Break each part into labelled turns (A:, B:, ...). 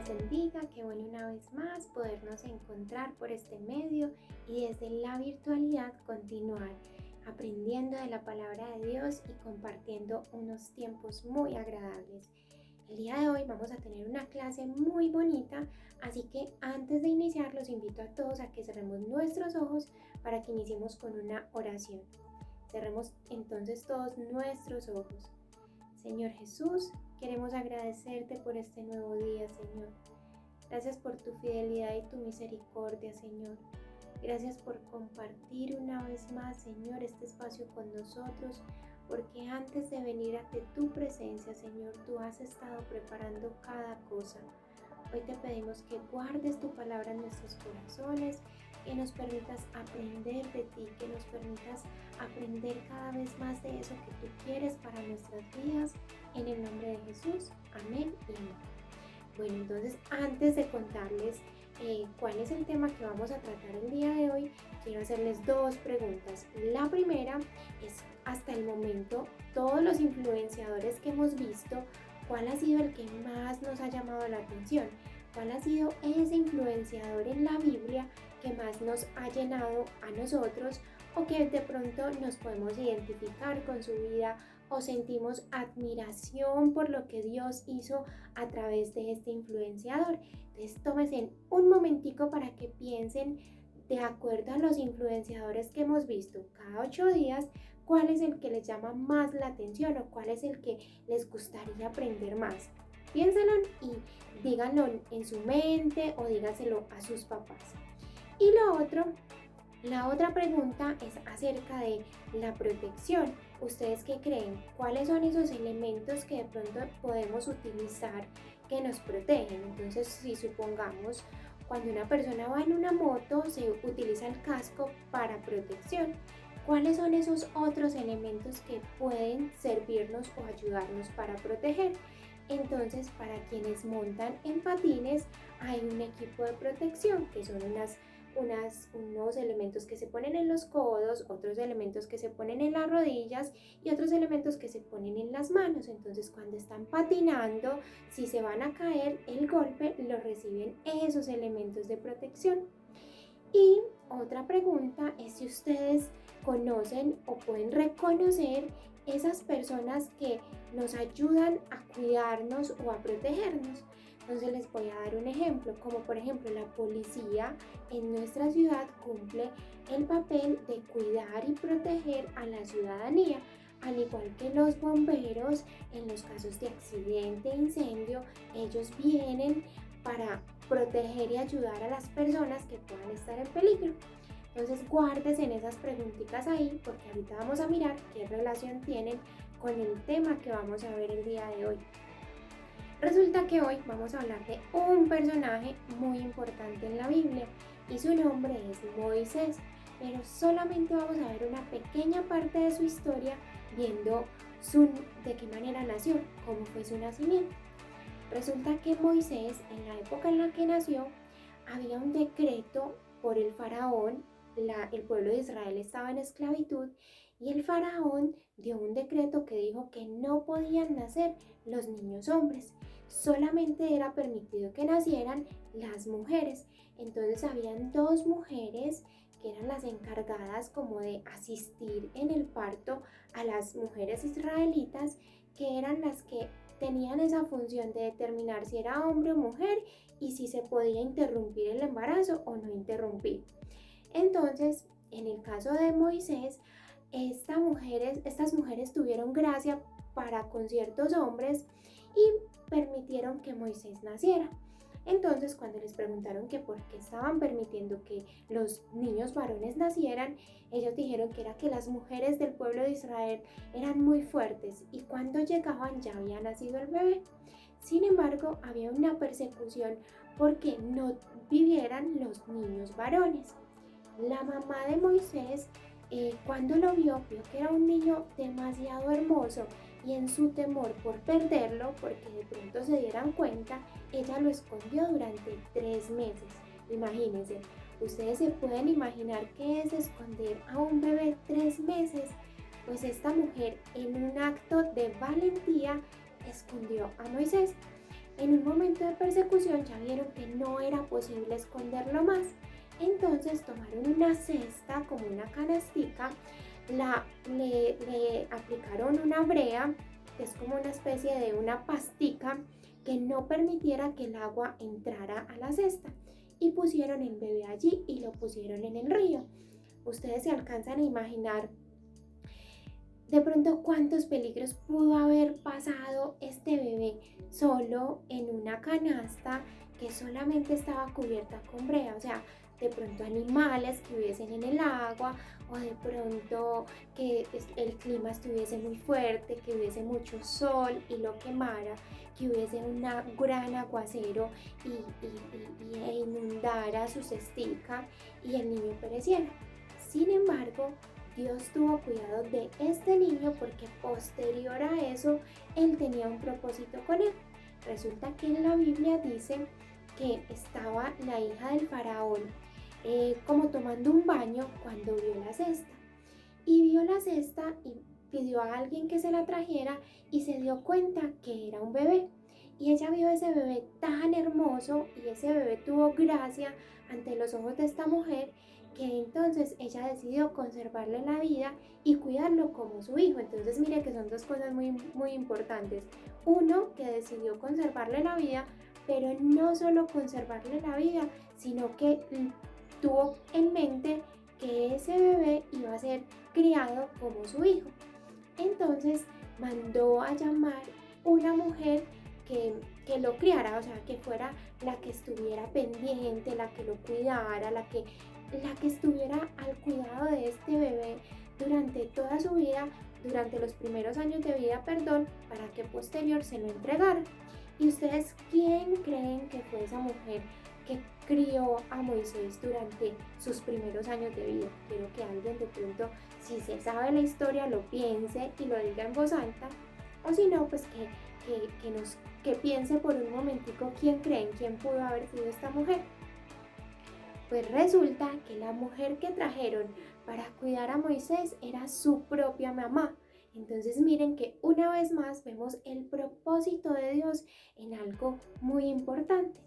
A: les bendiga, qué bueno una vez más podernos encontrar por este medio y desde la virtualidad continuar aprendiendo de la palabra de Dios y compartiendo unos tiempos muy agradables. El día de hoy vamos a tener una clase muy bonita, así que antes de iniciar los invito a todos a que cerremos nuestros ojos para que iniciemos con una oración. Cerremos entonces todos nuestros ojos. Señor Jesús, queremos agradecerte por este nuevo día, Señor. Gracias por tu fidelidad y tu misericordia, Señor. Gracias por compartir una vez más, Señor, este espacio con nosotros, porque antes de venir ante tu presencia, Señor, tú has estado preparando cada cosa. Hoy te pedimos que guardes tu palabra en nuestros corazones, que nos permitas aprender de ti, que nos permitas aprender cada vez más de eso que tú quieres para nuestras vidas. En el nombre de Jesús, amén y amén. Bueno, entonces antes de contarles cuál es el tema que vamos a tratar el día de hoy, quiero hacerles dos preguntas. La primera es, hasta el momento, todos los influenciadores que hemos visto, ¿cuál ha sido el que más nos ha llamado la atención? ¿Cuál ha sido ese influenciador en la Biblia que más nos ha llenado a nosotros o que de pronto nos podemos identificar con su vida o sentimos admiración por lo que Dios hizo a través de este influenciador? Entonces tómense un momentico para que piensen de acuerdo a los influenciadores que hemos visto cada 8 días, cuál es el que les llama más la atención o cuál es el que les gustaría aprender más. Piénsenlo y díganlo en su mente o díganselo a sus papás. Y la otra pregunta es acerca de la protección. ¿Ustedes qué creen? ¿Cuáles son esos elementos que de pronto podemos utilizar que nos protegen? Entonces, si supongamos, cuando una persona va en una moto, se utiliza el casco para protección. ¿Cuáles son esos otros elementos que pueden servirnos o ayudarnos para proteger? Entonces, para quienes montan en patines, hay un equipo de protección que son unos elementos que se ponen en los codos, otros elementos que se ponen en las rodillas y otros elementos que se ponen en las manos. Entonces, cuando están patinando, si se van a caer, el golpe lo reciben esos elementos de protección. Y otra pregunta es si ustedes conocen o pueden reconocer esas personas que nos ayudan a cuidarnos o a protegernos. Entonces les voy a dar un ejemplo, como por ejemplo la policía en nuestra ciudad cumple el papel de cuidar y proteger a la ciudadanía, al igual que los bomberos en los casos de accidente e incendio, ellos vienen para proteger y ayudar a las personas que puedan estar en peligro. Entonces guardes en esas preguntitas ahí porque ahorita vamos a mirar qué relación tienen con el tema que vamos a ver el día de hoy. Resulta que hoy vamos a hablar de un personaje muy importante en la Biblia y su nombre es Moisés, pero solamente vamos a ver una pequeña parte de su historia viendo de qué manera nació, cómo fue su nacimiento. Resulta que Moisés, en la época en la que nació, había un decreto por el faraón, el pueblo de Israel estaba en esclavitud y el faraón dio un decreto que dijo que no podían nacer los niños hombres, solamente era permitido que nacieran las mujeres. Entonces habían dos mujeres que eran las encargadas como de asistir en el parto a las mujeres israelitas, que eran las que tenían esa función de determinar si era hombre o mujer y si se podía interrumpir el embarazo o no interrumpir. Entonces, en el caso de Moisés, estas mujeres tuvieron gracia para con ciertos hombres y permitieron que Moisés naciera. Entonces, cuando les preguntaron que por qué estaban permitiendo que los niños varones nacieran, ellos dijeron que era que las mujeres del pueblo de Israel eran muy fuertes y cuando llegaban ya había nacido el bebé. Sin embargo, había una persecución porque no vivieran los niños varones. La mamá de Moisés, cuando lo vio que era un niño demasiado hermoso y en su temor por perderlo, porque de pronto se dieran cuenta, ella lo escondió durante 3 meses. Imagínense, ustedes se pueden imaginar qué es esconder a un bebé 3 meses. Pues esta mujer, en un acto de valentía, escondió a Moisés. En un momento de persecución ya vieron que no era posible esconderlo más. Entonces tomaron una cesta, como una canastica, le aplicaron una brea, que es como una especie de una pastica que no permitiera que el agua entrara a la cesta. Y pusieron el bebé allí y lo pusieron en el río. Ustedes se alcanzan a imaginar de pronto cuántos peligros pudo haber pasado este bebé solo en una canasta que solamente estaba cubierta con brea. O sea, de pronto animales que hubiesen en el agua, o de pronto que el clima estuviese muy fuerte, que hubiese mucho sol y lo quemara, que hubiese un gran aguacero e inundara su cestica y el niño pereciera. Sin embargo, Dios tuvo cuidado de este niño porque posterior a eso él tenía un propósito con él. Resulta que en la Biblia dice que estaba la hija del faraón como tomando un baño cuando vio la cesta. Y vio la cesta y pidió a alguien que se la trajera y se dio cuenta que era un bebé. Y ella vio ese bebé tan hermoso y ese bebé tuvo gracia ante los ojos de esta mujer, que entonces ella decidió conservarle la vida y cuidarlo como su hijo. Entonces mire que son dos cosas muy importantes. Uno, que decidió conservarle la vida, pero no solo conservarle la vida, sino que tuvo en mente que ese bebé iba a ser criado como su hijo. Entonces mandó a llamar una mujer que lo criara, o sea, que fuera la que estuviera pendiente, la que lo cuidara, la que estuviera al cuidado de este bebé durante toda su vida, durante los primeros años de vida, perdón, para que posterior se lo entregara. ¿Y ustedes quién creen que fue esa mujer que crió a Moisés durante sus primeros años de vida? Quiero que alguien de pronto, si se sabe la historia, lo piense y lo diga en voz alta, o si no, pues que piense por un momentico quién pudo haber sido esta mujer. Pues resulta que la mujer que trajeron para cuidar a Moisés era su propia mamá. Entonces miren que una vez más vemos el propósito de Dios en algo muy importante.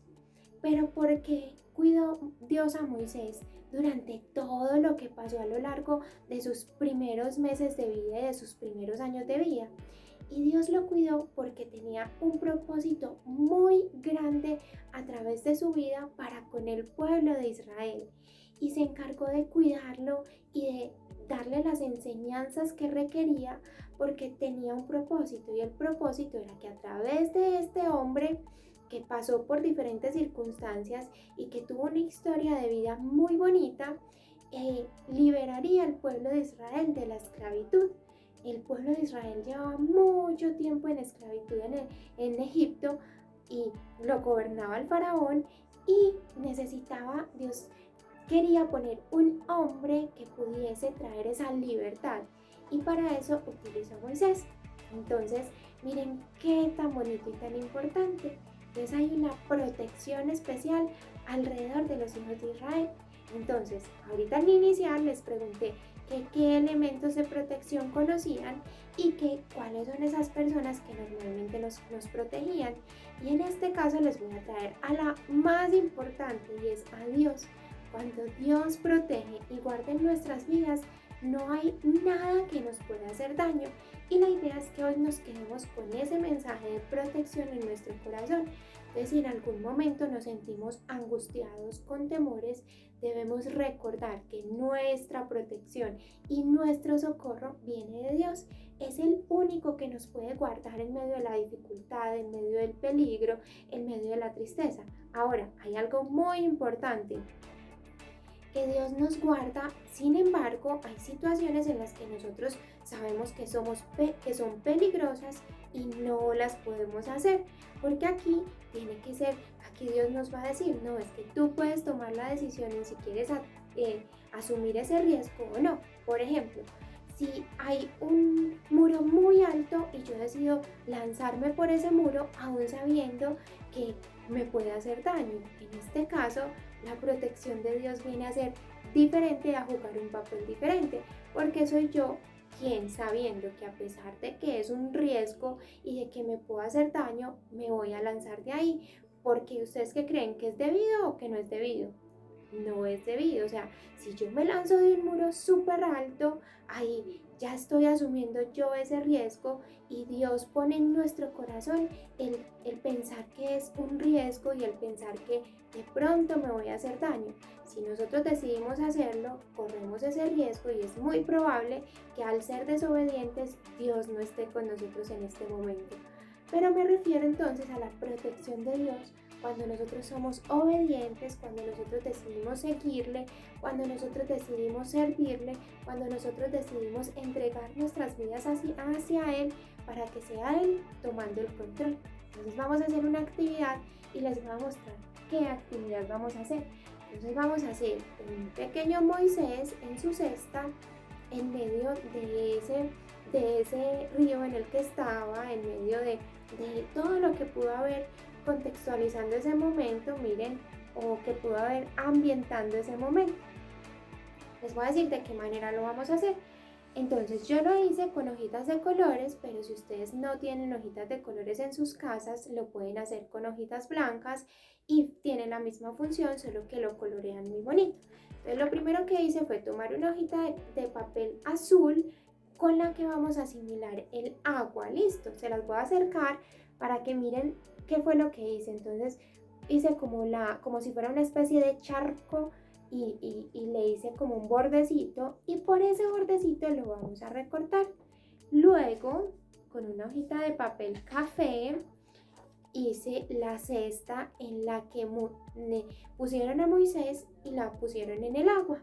A: Pero ¿por qué cuidó Dios a Moisés durante todo lo que pasó a lo largo de sus primeros meses de vida y de sus primeros años de vida? Y Dios lo cuidó porque tenía un propósito muy grande a través de su vida para con el pueblo de Israel. Y se encargó de cuidarlo y de darle las enseñanzas que requería porque tenía un propósito. Y el propósito era que a través de este hombre que pasó por diferentes circunstancias y que tuvo una historia de vida muy bonita, liberaría al pueblo de Israel de la esclavitud. El pueblo de Israel llevaba mucho tiempo en esclavitud en Egipto y lo gobernaba el faraón, y Dios quería poner un hombre que pudiese traer esa libertad, y para eso utilizó a Moisés. Entonces, miren qué tan bonito y tan importante. Entonces hay una protección especial alrededor de los hijos de Israel. Entonces, ahorita al iniciar les pregunté qué elementos de protección conocían y cuáles son esas personas que normalmente nos protegían. Y en este caso les voy a traer a la más importante, y es a Dios. Cuando Dios protege y guarda en nuestras vidas, no hay nada que nos pueda hacer daño. Y la idea es que hoy nos quedemos con ese mensaje de protección en nuestro corazón. Entonces, si en algún momento nos sentimos angustiados con temores, debemos recordar que nuestra protección y nuestro socorro viene de Dios. Es el único que nos puede guardar en medio de la dificultad, en medio del peligro, en medio de la tristeza. Ahora, hay algo muy importante, que Dios nos guarda. Sin embargo, hay situaciones en las que nosotros sabemos que son peligrosas y no las podemos hacer, porque aquí Dios nos va a decir, no, es que tú puedes tomar la decisión en si quieres asumir ese riesgo o no. Por ejemplo, si hay un muro muy alto y yo decido lanzarme por ese muro aún sabiendo que me puede hacer daño, en este caso la protección de Dios viene a ser diferente, a jugar un papel diferente, porque soy yo quién, sabiendo que a pesar de que es un riesgo y de que me puedo hacer daño, me voy a lanzar de ahí? Porque ustedes que creen que es debido o que no es debido. No es debido, o sea, si yo me lanzo de un muro súper alto, ahí ya estoy asumiendo yo ese riesgo y Dios pone en nuestro corazón el pensar que es un riesgo y el pensar que de pronto me voy a hacer daño. Si nosotros decidimos hacerlo, corremos ese riesgo y es muy probable que al ser desobedientes Dios no esté con nosotros en este momento. Pero me refiero entonces a la protección de Dios cuando nosotros somos obedientes, cuando nosotros decidimos seguirle, cuando nosotros decidimos servirle, cuando nosotros decidimos entregar nuestras vidas hacia Él para que sea Él tomando el control. Entonces vamos a hacer una actividad y les voy a mostrar qué actividad vamos a hacer. Entonces vamos a hacer un pequeño Moisés en su cesta en medio de ese río en el que estaba, en medio de todo lo que pudo haber contextualizando ese momento, miren, o que pudo haber ambientando ese momento. Les voy a decir de qué manera lo vamos a hacer. Entonces yo lo hice con hojitas de colores, pero si ustedes no tienen hojitas de colores en sus casas, lo pueden hacer con hojitas blancas y tienen la misma función, solo que lo colorean muy bonito. Entonces lo primero que hice fue tomar una hojita de papel azul con la que vamos a asimilar el agua. Listo, se las voy a acercar para que miren qué fue lo que hice. Entonces hice como si fuera una especie de charco y le hice como un bordecito y por ese bordecito lo vamos a recortar. Luego, con una hojita de papel café, hice la cesta en la que pusieron a Moisés y la pusieron en el agua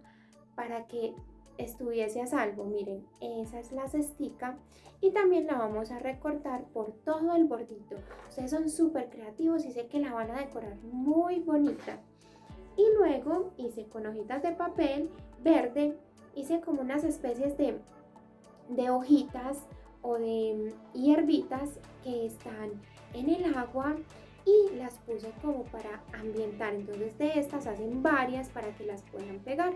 A: para que estuviese a salvo. Miren, esa es la cestica y también la vamos a recortar por todo el bordito. Ustedes son súper creativos y sé que la van a decorar muy bonita. Y luego hice con hojitas de papel verde, hice como unas especies de hojitas o de hierbitas que están en el agua y las puse como para ambientar. Entonces de estas hacen varias para que las puedan pegar.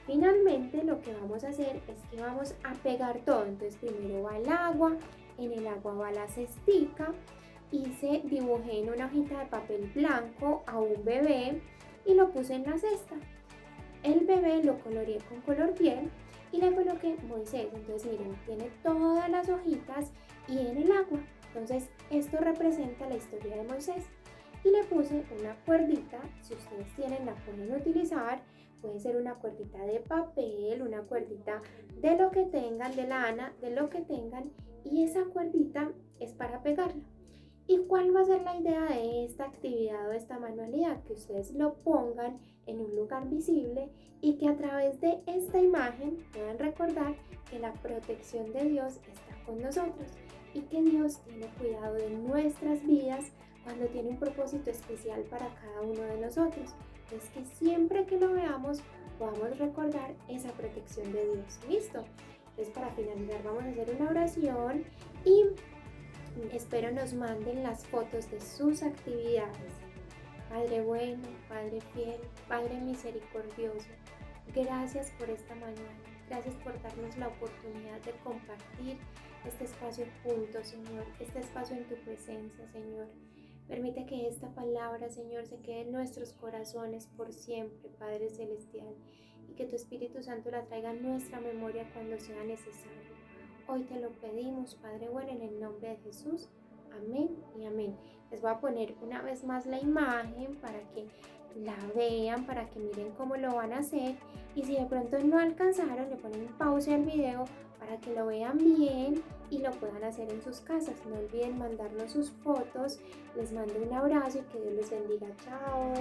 A: Finalmente lo que vamos a hacer es que vamos a pegar todo. Entonces primero va el agua, en el agua va la cestica, dibujé en una hojita de papel blanco a un bebé y lo puse en la cesta. El bebé lo coloreé con color piel y le coloqué Moisés. Entonces miren, tiene todas las hojitas y en el agua. Entonces esto representa la historia de Moisés. Y le puse una cuerdita, si ustedes tienen la pueden utilizar, puede ser una cuerdita de papel, una cuerdita de lo que tengan, de lana, de lo que tengan, y esa cuerdita es para pegarla. ¿Y cuál va a ser la idea de esta actividad o de esta manualidad? Que ustedes lo pongan en un lugar visible y que a través de esta imagen puedan recordar que la protección de Dios está con nosotros y que Dios tiene cuidado de nuestras vidas cuando tiene un propósito especial para cada uno de nosotros. Es que siempre que lo veamos podamos recordar esa protección de Dios. ¿Listo? Entonces para finalizar vamos a hacer una oración y espero nos manden las fotos de sus actividades. Padre bueno, Padre fiel, Padre misericordioso, gracias por esta mañana. Gracias por darnos la oportunidad de compartir este espacio juntos, Señor, este espacio en tu presencia, Señor. Permite que esta palabra, Señor, se quede en nuestros corazones por siempre, Padre Celestial, y que tu Espíritu Santo la traiga a nuestra memoria cuando sea necesario. Hoy te lo pedimos, Padre bueno, en el nombre de Jesús. Amén y amén. Les voy a poner una vez más la imagen para que la vean, para que miren cómo lo van a hacer. Y si de pronto no alcanzaron, le ponen pausa al video para que lo vean bien y lo puedan hacer en sus casas. No olviden mandarnos sus fotos. Les mando un abrazo y que Dios los bendiga. Chao.